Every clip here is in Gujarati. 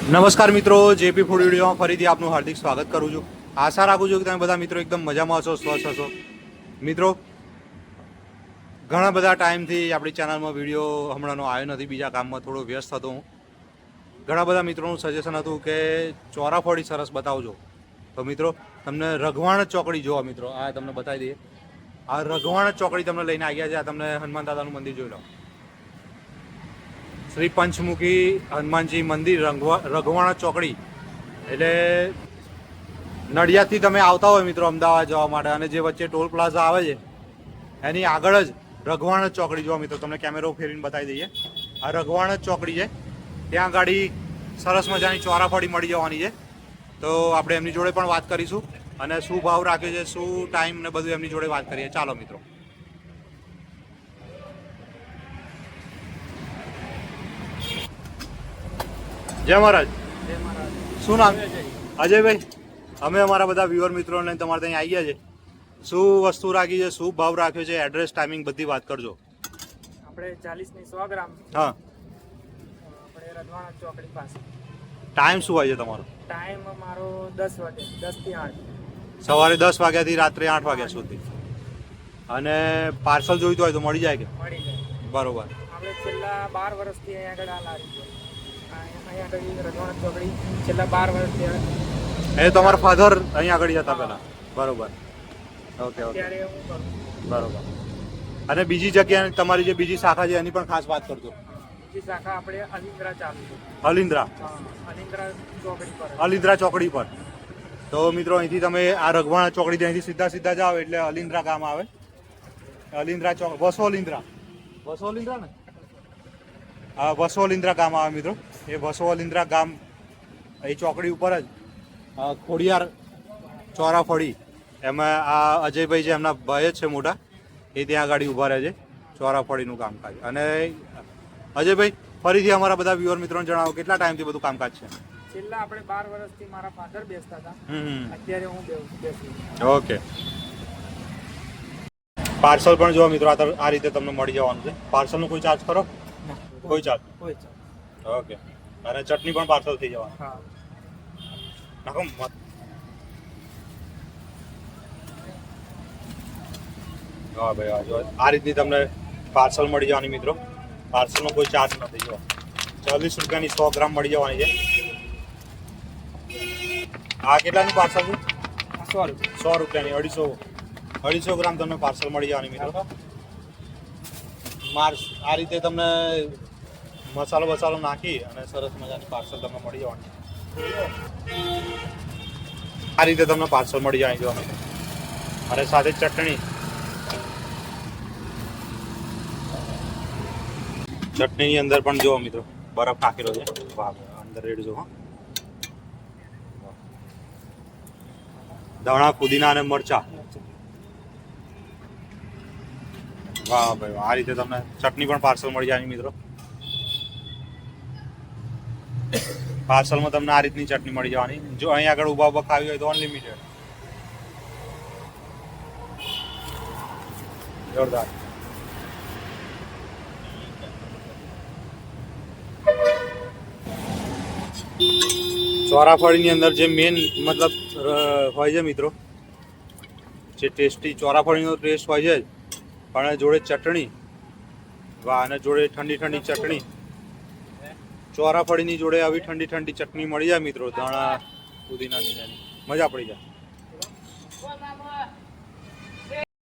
નમસ્કાર મિત્રો, જેપી ફૂડ વિડીયોમાં ફરીથી આપનું હાર્દિક સ્વાગત કરું છું. આશા રાખું છું કે તમે બધા મિત્રો એકદમ મજામાં હશો, સ્વસ્થ હશો. મિત્રો, ઘણા બધા ટાઈમથી આપણી ચેનલમાં વિડીયો હમણાંનો આવ્યો નથી, બીજા કામમાં થોડો વ્યસ્ત હતો હું. ઘણા બધા મિત્રોનું સજેશન હતું કે ચોરાફળી સરસ બતાવજો. તો મિત્રો, તમને રઘવાણ ચોકડી જોવા મિત્રો, આ તમને બતાવી દઈએ. આ રઘવાણ ચોકડી તમને લઈને આવ્યા છે. આ તમને હનુમાન દાદાનું મંદિર જોઈ લો. શ્રી પંચમુખી હનુમાનજી મંદિર રઘવાણા ચોકડી, એટલે નડિયાદથી તમે આવતા હોય મિત્રો અમદાવાદ જવા માટે, અને જે વચ્ચે ટોલ પ્લાઝા આવે છે એની આગળ જ રઘવાણા ચોકડી જોવા મિત્રો. તમને કેમેરો ફેરવીને બતાવી દઈએ. આ રઘવાણા ચોકડી છે, ત્યાં ગાડી સરસ મજાની ચોરાફળી મળી જવાની છે. તો આપણે એમની જોડે પણ વાત કરીશું અને શું ભાવ રાખ્યો છે, શું ટાઈમ ને બધું એમની જોડે વાત કરીએ. ચાલો મિત્રો. જય મહારાજ. શું નામ? અજયભાઈ. અમે અમારા બધા વ્યુઅર મિત્રોને તમારે ત્યાં આવી ગયા છે. શું વસ્તુ રાખી છે, શું ભાવ રાખ્યો છે, એડ્રેસ, ટાઈમિંગ બધી વાત કરજો. આપણે 40 ની 100 ગ્રામ. હા. આપણે રઘવાણા ચોકડી પાસે. ટાઈમ શું હોય છે તમારો? ટાઈમ મારો 10 વાગે, 10 થી 8. સવારે 10 વાગ્યાથી રાત્રે 8 વાગ્યા સુધી. અને પાર્સલ જોઈતું હોય તો મળી જાય કે? મળી જાય. બરોબર. આપણે છેલ્લા 12 વર્ષથી અહીંયા આગળ આ લારી છે. અહીંયા આગળ રઘવાણા ચોકડી છેલ્લા 12 વર્ષથી. એ તમારા ફાધર અહીંયા આગળ હતા પહેલા? બરોબર. Okay okay. ત્યારે હું કરું. બરોબર. અને બીજી જગ્યાએ તમારી જે બીજી શાખા છે એની પણ ખાસ વાત કરજો. બીજી શાખા આપણે અલિન્દ્રા ચાલુ છે. અલિન્દ્રા. અલિન્દ્રા ચોકડી પર. અલિન્દ્રા ચોકડી પર. તો મિત્રો, અહીંથી તમે આ રઘવાણા ચોકડી અહીંથી સીધા જાઓ એટલે અલિન્દ્રા ગામ આવે. અલિન્દ્રા ચોક, વસોલિન્દ્રા. વસોલિન્દ્રા ને? હા, વસોલિન્દ્રા ગામ આવે મિત્રો. એ વસોલિન્દ્રા ગામ એ ચોકડી ઉપર જ ખોડિયાર ચોરાફળી, એમાં આ અજયભાઈ છે, એમના ભાઈ જ છે મોટા, એ ત્યાં ગાડી ઊભા રહે છે ચોરાફળીનું કામકાજ. અને અજયભાઈ, ફરીથી અમારા બધા વ્યુઅર મિત્રોને જણાવો કેટલા ટાઈમથી બધું કામકાજ છે? છેલ્લા આપણે 12 વર્ષથી મારા ફાધર બેસતા હતા. અત્યારે હું બેસું. ઓકે. પાર્સલ પણ જો મિત્રો આ રીતે તમને મળી જવાનું છે. પાર્સલનો કોઈ ચાર્જ ખરો? કોઈ ચાર્જ? કોઈ ચાર્જ. ઓકે. અને ચટણી પણ પાર્સલ થઈ જવાની. હા. નાખો. હા ભાઈ, હા જો આ રીતની તમને પાર્સલ મળી જવાની મિત્રો. પાર્સલનો કોઈ ચાર્જ નથી. જો 40 રૂપિયાની 100 ગ્રામ મળી જવાની છે. આ કેટલાની પાર્સલ છે? 100 રૂપિયાની 250 ગ્રામ તમને પાર્સલ મળી જવાની મિત્રો. આ રીતે તમને મસાલો નાખી અને સરસ મજાની પાર્સલ તમને મળી જવાની. આ રીતે તમને પાર્સલ મળી જવાની જો મિત્રો. અને સાથે ચટણીની અંદર પણ જો મિત્રો બરફ નાખેલો છે. વાહ, અંદર રેડ જો. હા, ધાણા, પુદીના અને મરચા. વાહ ભાઈ, આ રીતે તમને ચટણી પણ પાર્સલ મળી જાય મિત્રો. પાર્સલમાં તમને આ રીતની ચટણી મળી જવાની. જો અહીં આગળ ઉભા ખાવી હોય તો અનલિમિટેડ. જોરદાર. ચોરાફળીની અંદર જે મેન મતલબ હોય છે મિત્રો, જે ટેસ્ટી ચોરાફળીનો ટેસ્ટ હોય છે, પણ જોડે ચટણી. વાહ, અને જોડે ઠંડી ચટણી. ચોરાફળીની જોડે આવી ઠંડી ચટણી મળી જાય મિત્રો, ધાણા પુદીનાની, મજા પડી જાય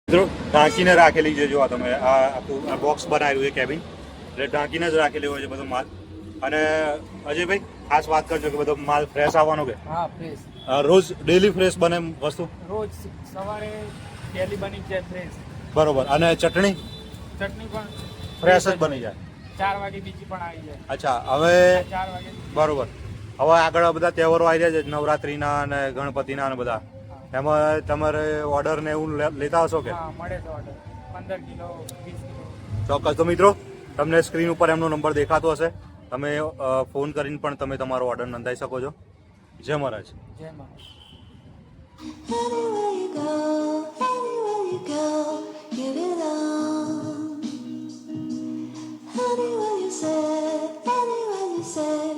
મિત્રો. ઢાંકીને રાખેલી છે જો તમે આ બોક્સ બનાવેલું છે કેબિન, એટલે ઢાંકીને જ રાખેલી હોય છે બધો માલ. અને અજયભાઈ, ખાસ વાત કરજો કે બધો માલ ફ્રેશ આવવાનો કે? હા, ફ્રેશ. રોજ ડેલી ફ્રેશ બને વસ્તુ? રોજ સવારે ડેલી બની જાય ફ્રેશ. બરોબર. અને ચટણી પણ ફ્રેશ જ બની જાય. 4 વાગે બીજી પણ આવી જાય. અચ્છા, હવે 4 વાગે. બરોબર. હવે આગળ બધા તહેવારો આવી રહ્યા છે, નવરાત્રીના અને ગણપતિના અને બધા, એમાં તમારે ઓર્ડર ને એવું લેતા હશો કે? હા, મળે છે ઓર્ડર. 15 kilo, 20 kilo. ચોક્કસ. તો મિત્રો, તમને સ્ક્રીન ઉપર એમનો નંબર દેખાતો હશે, તમે ફોન કરીને પણ તમે તમારો ઓર્ડર નોંધાવી શકો છો. જય મહારાજ. જય મહારાજ. Anywhere you go, you belong. Anywhere you say,